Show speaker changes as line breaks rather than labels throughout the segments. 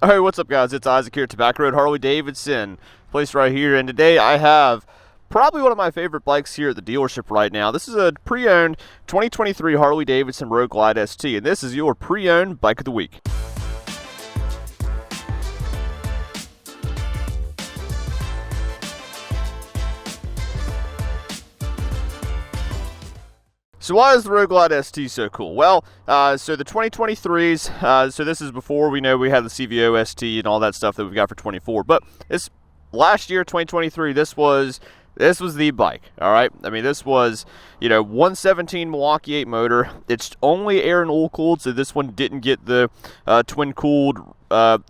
Hey, what's up, guys? It's Isaac here at Tobacco Road Harley-Davidson, place right here. And today I have probably one of my favorite bikes here at the dealership right now. This is a pre-owned 2023 Harley-Davidson Road Glide ST, and this is your pre-owned bike of the week. So why is the Road Glide ST so cool? Well, so the 2023s, so this is before we know we had the CVO ST and all that stuff that we've got for 24. But this last year, 2023, this was the bike. All right, I mean, this was 117 Milwaukee 8 motor. It's only air and oil cooled, so this one didn't get the twin cooled,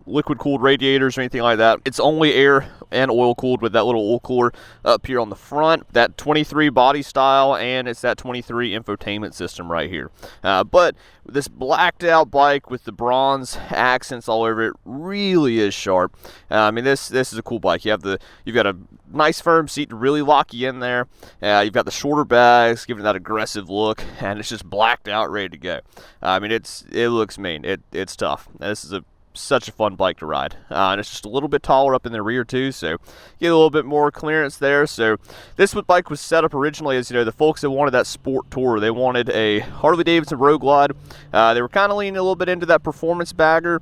liquid cooled radiators or anything like that. It's only air and oil cooled with that little oil cooler up here on the front, that 23 body style, and it's that 23 infotainment system right here. But this blacked out bike with the bronze accents all over it really is sharp. I mean, this is a cool bike. You've got a nice firm seat to really lock you in there. You've got the shorter bags giving that aggressive look, and it's just blacked out, ready to go. I mean, it looks mean. It's tough. This is such a fun bike to ride, and it's just a little bit taller up in the rear too, so get a little bit more clearance there. So this bike was set up originally as the folks that wanted that sport tour. They wanted a Harley-Davidson Road Glide. They were kind of leaning a little bit into that performance bagger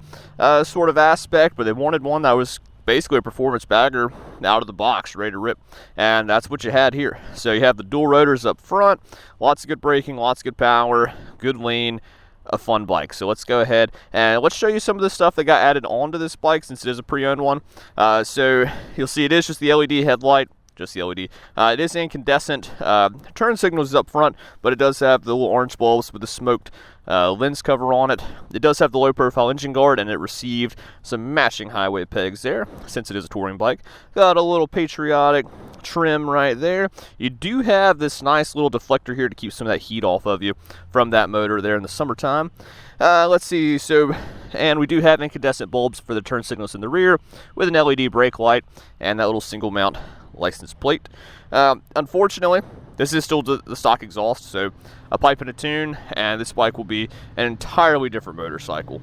sort of aspect, but they wanted one that was basically a performance bagger out of the box, ready to rip, and that's what you had here. So you have the dual rotors up front, lots of good braking, lots of good power, good lean, a fun bike. So let's go ahead and let's show you some of the stuff that got added onto this bike since it is a pre-owned one. So you'll see it is just the LED headlight, just the LED. It is incandescent. Turn signals is up front, but it does have the little orange bulbs with the smoked lens cover on it. It does have the low profile engine guard, and it received some matching highway pegs there since it is a touring bike. Got a little patriotic trim right there. You do have this nice little deflector here to keep some of that heat off of you from that motor there in the summertime. Let's see, and we do have incandescent bulbs for the turn signals in the rear with an LED brake light and that little single mount license plate. Unfortunately, this is still the stock exhaust, so a pipe and a tune, and this bike will be an entirely different motorcycle.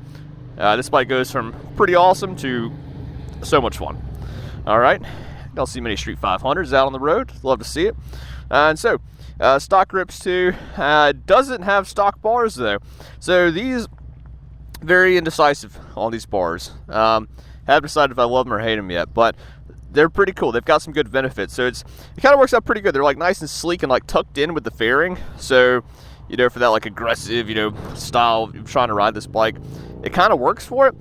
This bike goes from pretty awesome to so much fun. All right, don't see many Street 500s out on the road. Love to see it. And so, stock grips too. Doesn't have stock bars though, so these very indecisive on these bars. Haven't decided if I love them or hate them yet, but they're pretty cool. They've got some good benefits, so it kind of works out pretty good. They're like nice and sleek and like tucked in with the fairing, so for that like aggressive style of trying to ride this bike, it kind of works for it.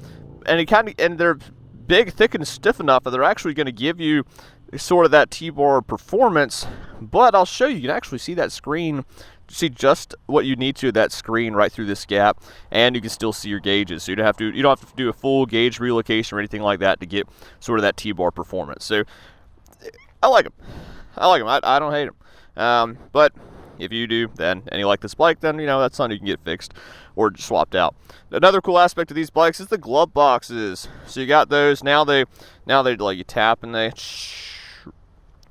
And they're big, thick, and stiff enough that they're actually going to give you sort of that T-bar performance. But I'll show you. You can actually see that screen. See just what you need to that screen right through this gap, and you can still see your gauges. So you don't have to do a full gauge relocation or anything like that to get sort of that T-bar performance. So I like them. I don't hate them. But if you do, and you like this bike, then that's something you can get fixed or just swapped out. Another cool aspect of these bikes is the glove boxes. So you got those. Now they let you tap and they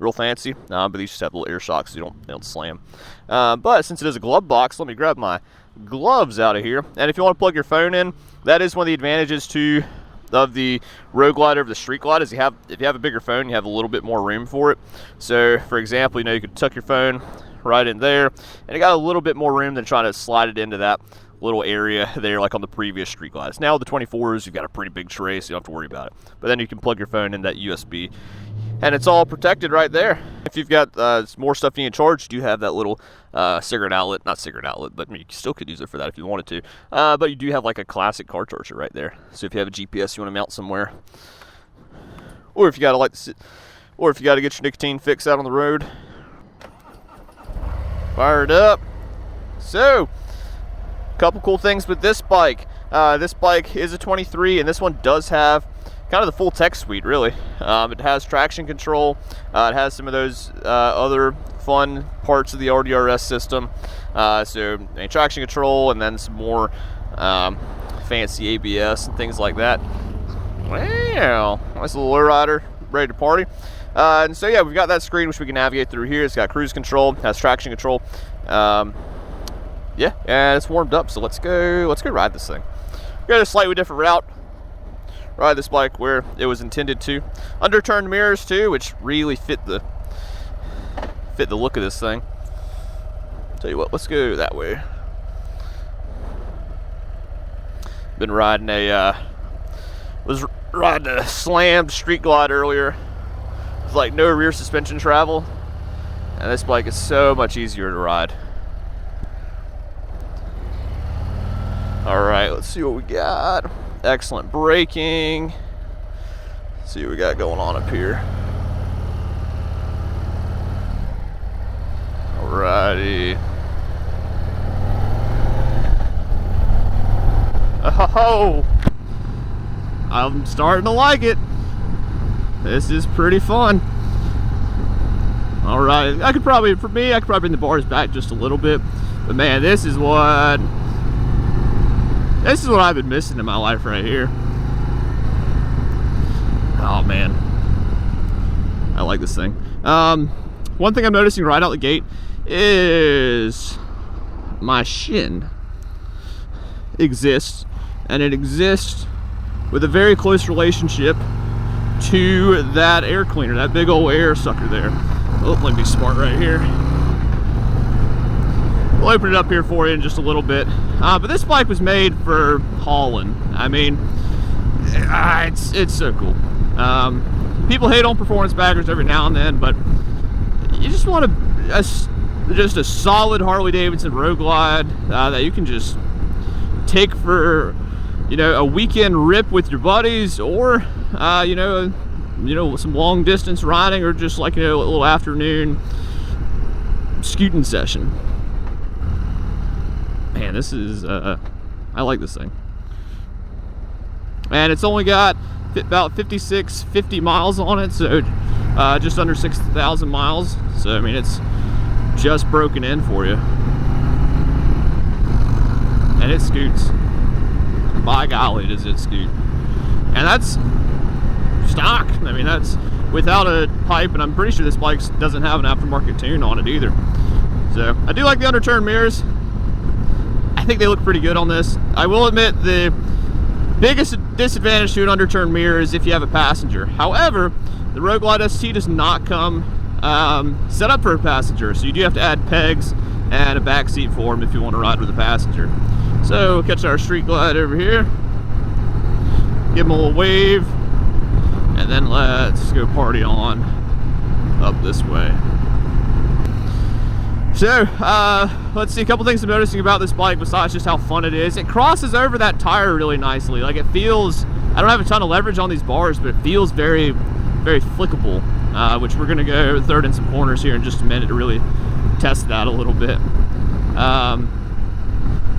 real fancy, but these just have little air shocks so they don't slam. But since it is a glove box, let me grab my gloves out of here. And if you want to plug your phone in, that is one of the advantages of the Road Glide over the Street Glide. Is if you have a bigger phone, you have a little bit more room for it. So for example, you could tuck your phone right in there, and it got a little bit more room than trying to slide it into that little area there like on the previous Street Glides. Now with the 24s, you've got a pretty big tray, so you don't have to worry about it. But then you can plug your phone in that USB, and it's all protected right there. If you've got more stuff you need to charge, you do have that little cigarette outlet. Not cigarette outlet, but you still could use it for that if you wanted to. But you do have like a classic car charger right there. So if you have a GPS you want to mount somewhere, or if you got to get your nicotine fix out on the road, fire it up. So, a couple cool things with this bike. This bike is a 23, and this one does have kind of the full tech suite, really. It has traction control. It has some of those other fun parts of the RDRS system. So traction control, and then some more fancy ABS and things like that. Wow, nice little lowrider, ready to party. And so yeah, we've got that screen which we can navigate through here. It's got cruise control, has traction control. Yeah, and it's warmed up, so let's go ride this thing. Go a slightly different route. ride this bike where it was intended to. Underturned mirrors too, which really fit the look of this thing. Tell you what, let's go that way. Been riding was riding a slammed Street Glide earlier with like no rear suspension travel, and this bike is so much easier to ride. All right, let's see what we got. Excellent braking. Let's see what we got going on up here. Alrighty. Oh, I'm starting to like it. This is pretty fun. All right, I could probably bring the bars back just a little bit, but man, this is what I've been missing in my life right here. Oh man, I like this thing. One thing I'm noticing right out the gate is my shin exists, and it exists with a very close relationship to that air cleaner, that big old air sucker there. Oh, let me be smart right here. We'll open it up here for you in just a little bit. But this bike was made for hauling. I mean, it's so cool. People hate on performance baggers every now and then, but you just want just a solid Harley-Davidson Road Glide that you can just take for, you know, a weekend rip with your buddies, or you know, some long distance riding, or just like, you know, a little afternoon scooting session. Man, this is I like this thing. And it's only got about 50 miles on it, so just under 6,000 miles. So I mean, it's just broken in for you, and it scoots. By golly, does it scoot. And that's stock. I mean, that's without a pipe, and I'm pretty sure this bike doesn't have an aftermarket tune on it either. So I do like the underturned mirrors. I think they look pretty good on this. I will admit the biggest disadvantage to an underturned mirror is if you have a passenger. However, the Road Glide ST does not come set up for a passenger, so you do have to add pegs and a back seat for them if you want to ride with a passenger. So catch our Street Glide over here, give them a little wave, and then let's go party on up this way. So let's see, a couple things I'm noticing about this bike besides just how fun it is. It crosses over that tire really nicely. Like, it feels, I don't have a ton of leverage on these bars, but it feels very, very flickable, which we're gonna go third in some corners here in just a minute to really test that a little bit.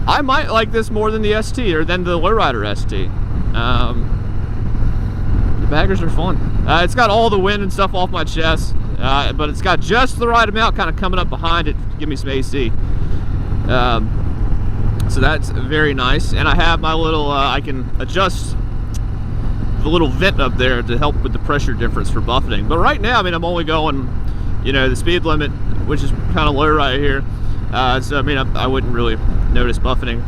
I might like this more than the ST, or than the Lowrider ST. The baggers are fun. It's got all the wind and stuff off my chest, but it's got just the right amount kind of coming up behind it to give me some AC. So that's very nice. And I have my little, I can adjust the little vent up there to help with the pressure difference for buffeting. But right now, I mean, I'm only going, you know, the speed limit, which is kind of low right here. So I mean, I wouldn't really notice buffeting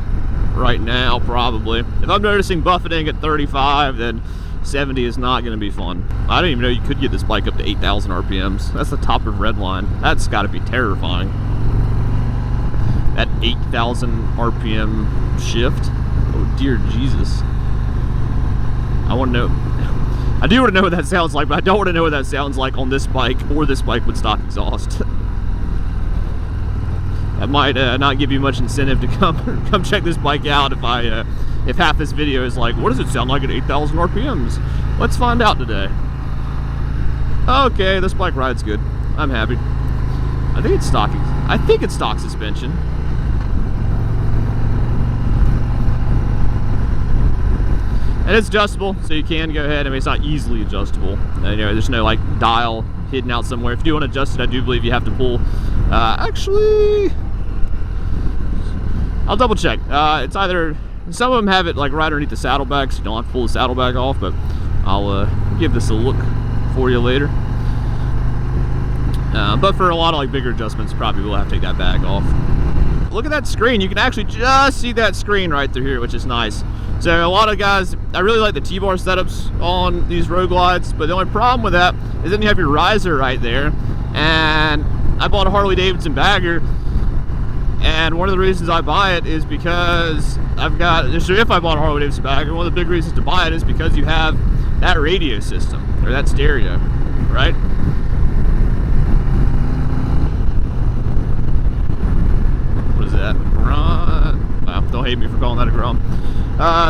right now, probably. If I'm noticing buffeting at 35, then 70 is not going to be fun. I didn't even know you could get this bike up to 8,000 RPMs. That's the top of Redline. That's got to be terrifying. That 8,000 RPM shift. Oh dear Jesus. I want to know. I do want to know what that sounds like, but I don't want to know what that sounds like on this bike or this bike with stock exhaust. That might not give you much incentive to come check this bike out if half this video is like, what does it sound like at 8,000 RPMs? Let's find out today. Okay, this bike rides good. I'm happy. I think it's stock. I think it's stock suspension. And it's adjustable, so you can go ahead. I mean, it's not easily adjustable. You know, there's no like dial hidden out somewhere. If you do want to adjust it, I do believe you have to pull. Actually, I'll double check. It's either, some of them have it like right underneath the saddlebag, so you don't have to pull the saddlebag off, but I'll give this a look for you later. But for a lot of like bigger adjustments, probably will have to take that bag off. look at that screen. You can actually just see that screen right through here, which is nice. So a lot of guys, I really like the T-bar setups on these Road Glides, but the only problem with that is then you have your riser right there. And I bought a Harley-Davidson bagger, and one of the reasons I buy it is because if I bought a Harley-Davidson bagger, one of the big reasons to buy it is because you have that radio system, or that stereo, right? What is that? Grom? Well, don't hate me for calling that a Grom.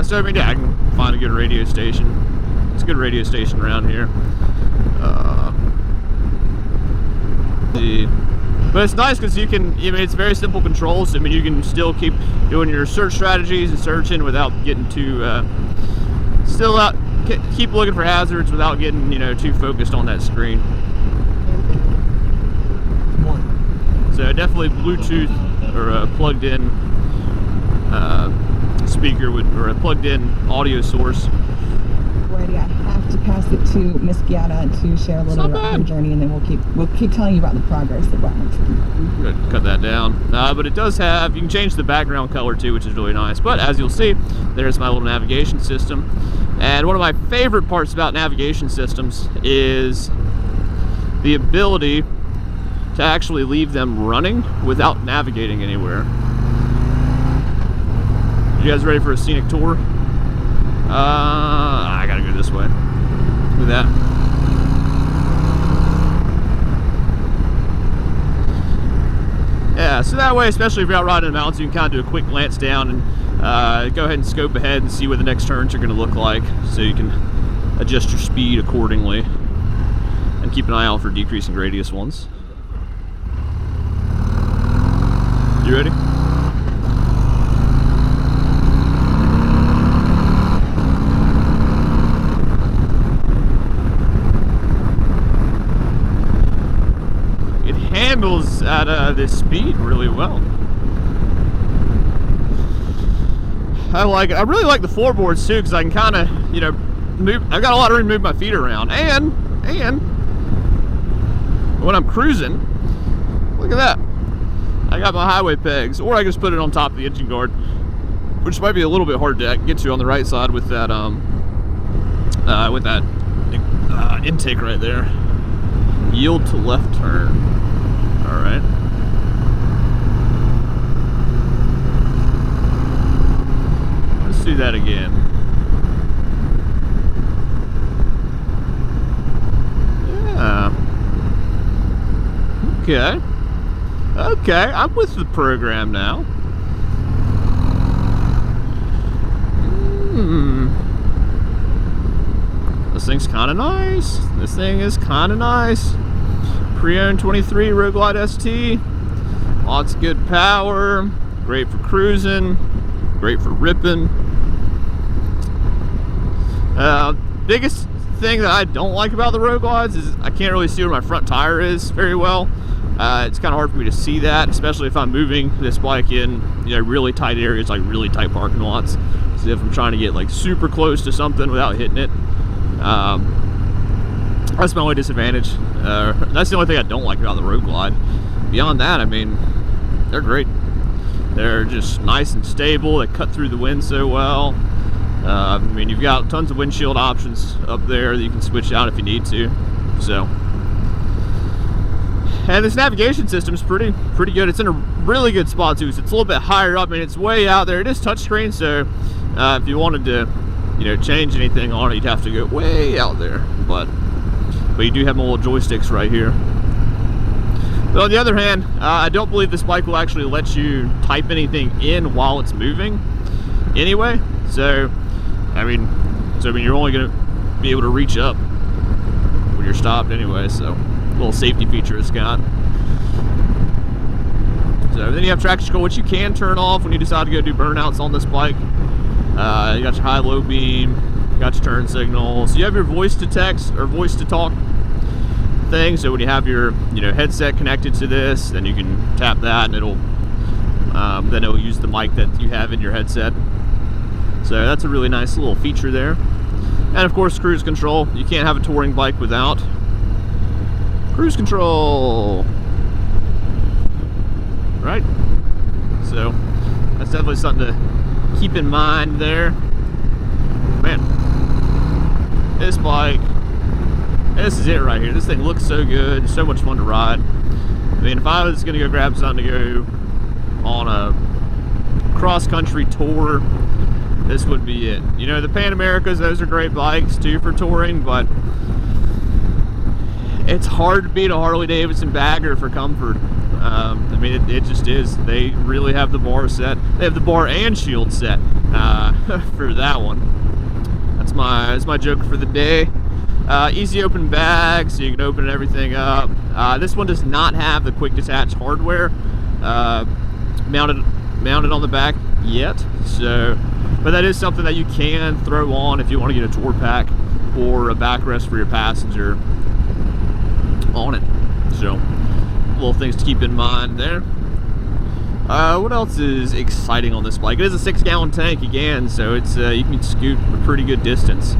So I mean, yeah, I can find a good radio station. It's a good radio station around here. But it's nice because you can, it's very simple controls. I mean, you can still keep doing your search strategies and searching without getting too, keep looking for hazards without getting, too focused on that screen. So definitely Bluetooth or a plugged in speaker or a plugged in audio source.
Alrighty, I have to pass it to Miss Giada to share a little about her journey, and then we'll keep telling you about the progress that we're making.
I'm gonna cut that down. But it does have, you can change the background color too, which is really nice. But as you'll see, there's my little navigation system. And one of my favorite parts about navigation systems is the ability to actually leave them running without navigating anywhere. You guys ready for a scenic tour? I gotta go this way. Look at that. Yeah, so that way, especially if you're out riding in the mountains, you can kind of do a quick glance down and go ahead and scope ahead and see what the next turns are going to look like, so you can adjust your speed accordingly and keep an eye out for decreasing radius ones. You ready? Handles at this speed really well. I really like the floorboards too, because I can kind of, move. I've got a lot of room to move my feet around, and when I'm cruising, look at that. I got my highway pegs, or I can just put it on top of the engine guard, which might be a little bit hard to get to on the right side with that intake right there. Yield to left turn. All right. Let's do that again. Yeah. Okay. Okay, I'm with the program now. This thing's kind of nice. This thing is kind of nice. Pre-owned 23 Road Glide ST. Lots of good power. Great for cruising. Great for ripping. Biggest thing that I don't like about the Road Glides is I can't really see where my front tire is very well. It's kind of hard for me to see that, especially if I'm moving this bike in really tight areas, like really tight parking lots. So if I'm trying to get like super close to something without hitting it. That's my only disadvantage. That's the only thing I don't like about the Road Glide. Beyond that, I mean, they're great. They're just nice and stable. They cut through the wind so well. I mean, you've got tons of windshield options up there that you can switch out if you need to. So, and this navigation system is pretty good. It's in a really good spot too. So it's a little bit higher up. I mean, it's way out there. It is touchscreen, so if you wanted to, change anything on it, you'd have to go way out there. But you do have my little joysticks right here. But on the other hand, I don't believe this bike will actually let you type anything in while it's moving anyway. So I mean you're only going to be able to reach up when you're stopped anyway. So a little safety feature it's got. So then you have traction control, which you can turn off when you decide to go do burnouts on this bike. You got your high-low beam, you got your turn signals. You have your voice to text or voice to talk thing. So when you have your headset connected to this, then you can tap that, and it'll use the mic that you have in your headset. So that's a really nice little feature there. And of course, cruise control. You can't have a touring bike without cruise control, right? So that's definitely something to keep in mind there. Man, this bike, this is it right here. This thing looks so good. It's so much fun to ride. I mean, if I was gonna go grab something to go on a cross-country tour, this would be it. You know, the Pan Americas, those are great bikes too for touring, but it's hard to beat a Harley-Davidson bagger for comfort. I mean, it just is. They really have the bar set. They have the bar and shield set for that one. That's my joke for the day. Easy open bag, so you can open everything up. This one does not have the quick detach hardware mounted on the back yet. So, but that is something that you can throw on if you want to get a tour pack or a backrest for your passenger on it. So, little things to keep in mind there. What else is exciting on this bike? It is a 6-gallon tank again, so it's you can scoot a pretty good distance.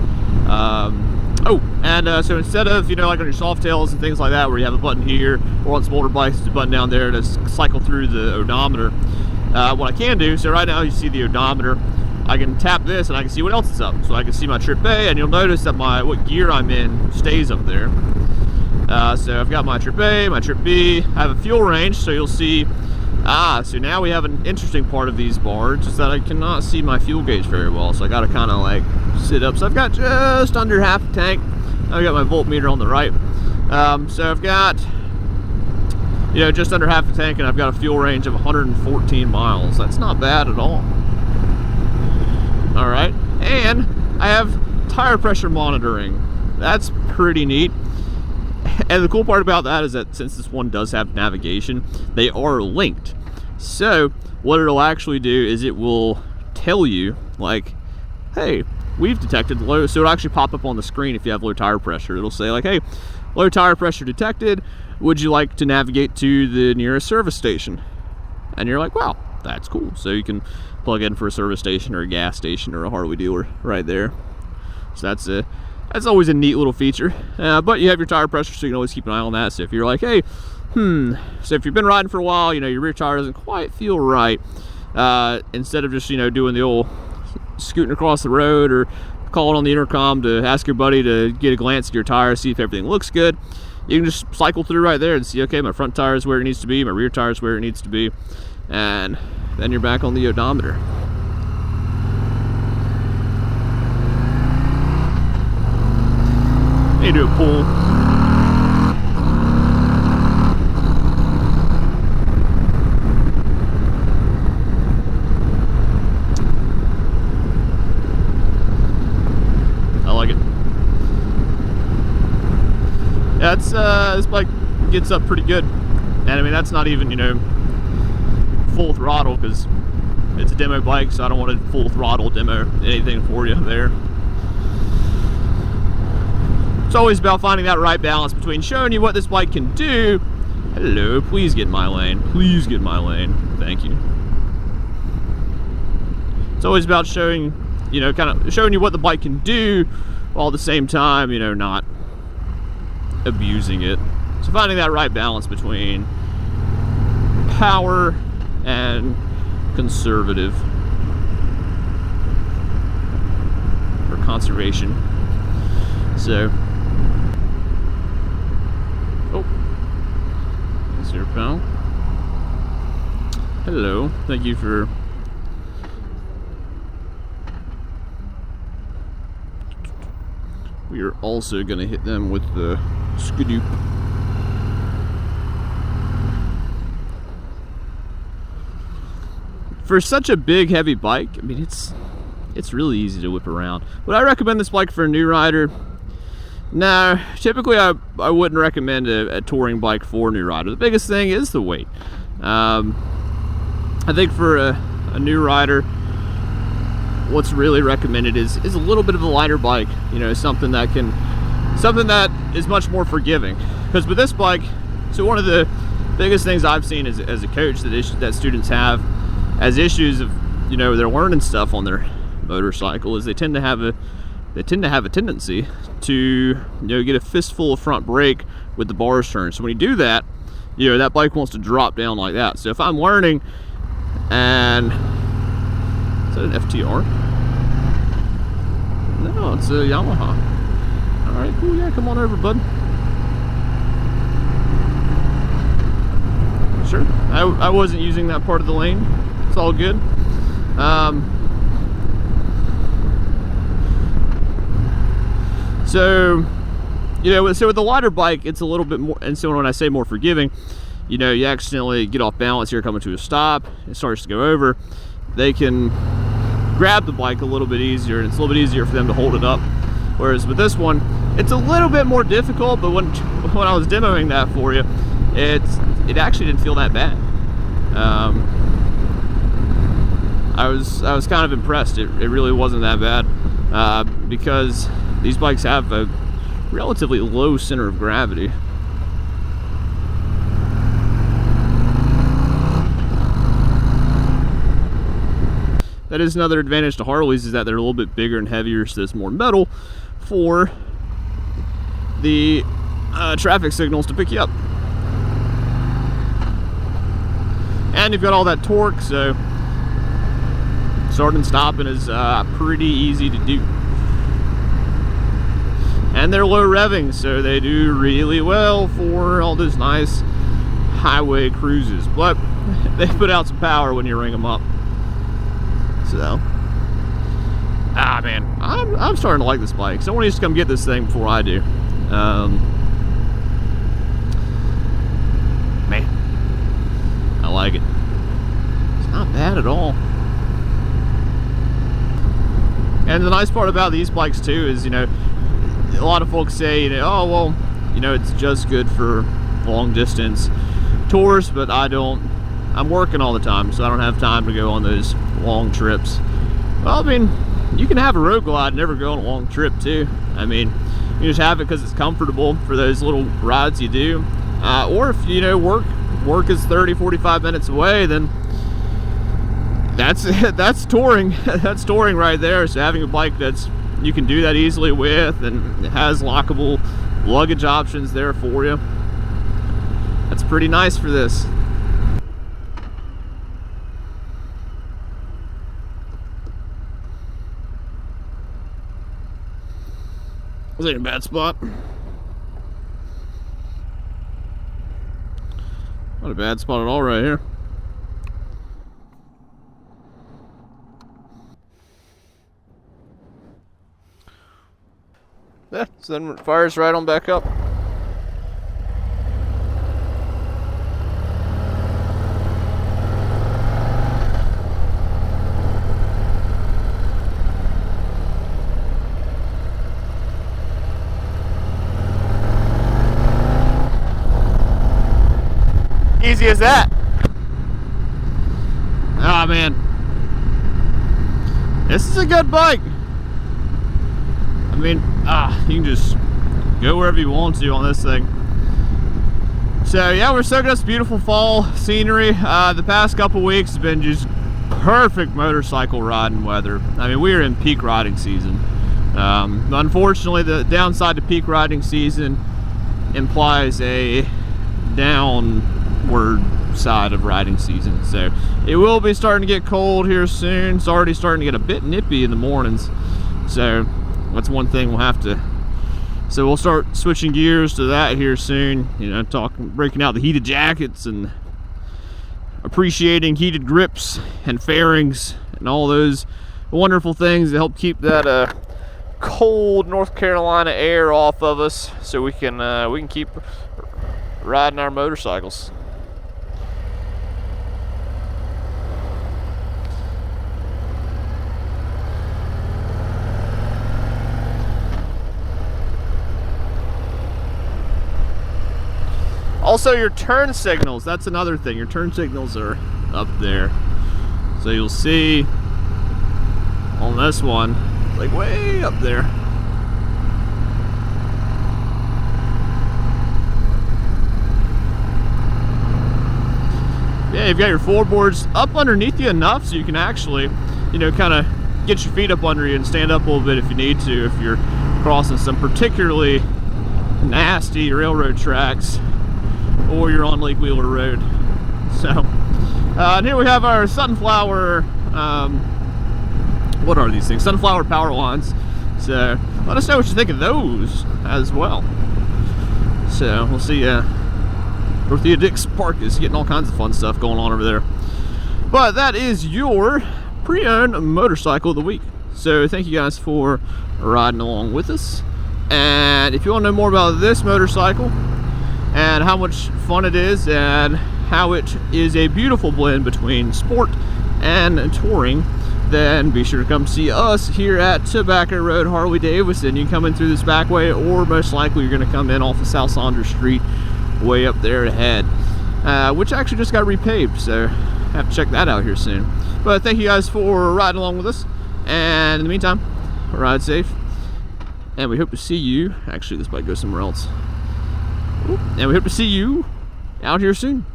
So instead of, you know, like on your Softails and things like that, where you have a button here, or on some older bikes, there's a button down there to cycle through the odometer. What I can do, so right now you see the odometer, I can tap this and I can see what else is up. So I can see my trip A, and you'll notice that what gear I'm in stays up there. So I've got my trip A, my trip B, I have a fuel range, so you'll see, so now we have an interesting part of these bars, is that I cannot see my fuel gauge very well, so I gotta kind of like sit up. So I've got just under half a tank. I've got my voltmeter on the right. So I've got, you know, just under half a tank, and I've got a fuel range of 114 miles. That's not bad at all. All right, and I have tire pressure monitoring. That's pretty neat. And the cool part about that is that since this one does have navigation, they are linked. So what it'll actually do is it will tell you, like, hey, we've detected low, so it'll actually pop up on the screen if you have low tire pressure. It'll say like, hey, low tire pressure detected, would you like to navigate to the nearest service station? And you're like, wow, that's cool. So you can plug in for a service station or a gas station or a Harley dealer right there. So that's always a neat little feature. But you have your tire pressure, so you can always keep an eye on that. So if you're like, hey, so if you've been riding for a while, you know, your rear tire doesn't quite feel right, instead of just, you know, doing the old scooting across the road or calling on the intercom to ask your buddy to get a glance at your tire, see if everything looks good, you can just cycle through right there and see, okay, my front tire is where it needs to be, my rear tire is where it needs to be, and then you're back on the odometer. You do a pull. I like it. Yeah, it's this bike gets up pretty good, and I mean that's not even, you know, full throttle, because it's a demo bike, so I don't want to full throttle demo anything for you there. It's always about finding that right balance between showing you what this bike can do. Hello, please get in my lane. Please get in my lane. Thank you. It's always about showing, you know, kind of showing you what the bike can do, while at the same time, you know, not abusing it. So finding that right balance between power and conservative, or conservation. So, thanks here, pal. Hello, thank you for we are also going to hit them with the Skadoop. For such a big, heavy bike, I mean, it's really easy to whip around. Would I recommend this bike for a new rider? No, typically I wouldn't recommend a touring bike for a new rider. The biggest thing is the weight. I think for a new rider, what's really recommended is a little bit of a lighter bike. You know, something that is much more forgiving. Because with this bike, so one of the biggest things I've seen as a coach that students have as issues of, you know, they're learning stuff on their motorcycle, is they tend to have a tendency to, you know, get a fistful of front brake with the bars turned. So when you do that, you know, that bike wants to drop down like that. So if I'm learning And is that an FTR? No, it's a Yamaha. All right, cool. Yeah, come on over, bud. Sure. I wasn't using that part of the lane. It's all good. So, you know, so with the lighter bike, it's a little bit more, and so when I say more forgiving, you know, you accidentally get off balance here coming to a stop, it starts to go over, they can grab the bike a little bit easier, and it's a little bit easier for them to hold it up. Whereas with this one, it's a little bit more difficult, but when I was demoing that for you, it actually didn't feel that bad. I was kind of impressed. It really wasn't that bad, because these bikes have a relatively low center of gravity. That is another advantage to Harleys, is that they're a little bit bigger and heavier, so there's more metal for the traffic signals to pick you up. And you've got all that torque, so starting and stopping is pretty easy to do. And they're low revving, so they do really well for all those nice highway cruises. But they put out some power when you ring them up. So, man, I'm starting to like this bike. Someone needs to come get this thing before I do. Man, I like it. It's not bad at all. And the nice part about these bikes too is, you know, a lot of folks say, you know, oh well, you know, it's just good for long distance tours, but I'm working all the time, so I don't have time to go on those long trips. Well, I mean, you can have a road glide and never go on a long trip too. I mean, you just have it because it's comfortable for those little rides you do. Or if, you know, work is 30-45 minutes away, then that's touring. That's touring right there. So having a bike you can do that easily with, and it has lockable luggage options there for you, that's pretty nice for this. This ain't a bad spot. Not a bad spot at all right here. Yeah, so then it fires right on back up. Easy as that. Ah, man, this is a good bike. I mean, you can just go wherever you want to on this thing. So yeah, we're soaking up this beautiful fall scenery. The past couple weeks has been just perfect motorcycle riding weather. I mean, we're in peak riding season. Unfortunately, the downside to peak riding season implies a downward side of riding season. So it will be starting to get cold here soon. It's already starting to get a bit nippy in the mornings. So that's one thing we'll have to. So we'll start switching gears to that here soon. You know, breaking out the heated jackets and appreciating heated grips and fairings and all those wonderful things that help keep that cold North Carolina air off of us, so we can keep riding our motorcycles. Also, your turn signals, that's another thing. Your turn signals are up there. So you'll see on this one, like way up there. Yeah, you've got your floorboards up underneath you enough so you can actually, you know, kind of get your feet up under you and stand up a little bit if you need to, if you're crossing some particularly nasty railroad tracks or you're on Lake Wheeler Road. So And here we have our sunflower, what are these things? Sunflower power wands. So let us know what you think of those as well. So we'll see. Dorothea Dix Park is getting all kinds of fun stuff going on over there. But that is your pre-owned motorcycle of the week. So thank you guys for riding along with us. And if you want to know more about this motorcycle and how much fun it is and how it is a beautiful blend between sport and touring, then be sure to come see us here at Tobacco Road, Harley-Davidson. You can come in through this back way, or most likely you're going to come in off of South Saunders Street way up there ahead, which actually just got repaved, so have to check that out here soon. But thank you guys for riding along with us, and in the meantime, ride safe, and we hope to see you. Actually, this bike goes somewhere else. And we hope to see you out here soon.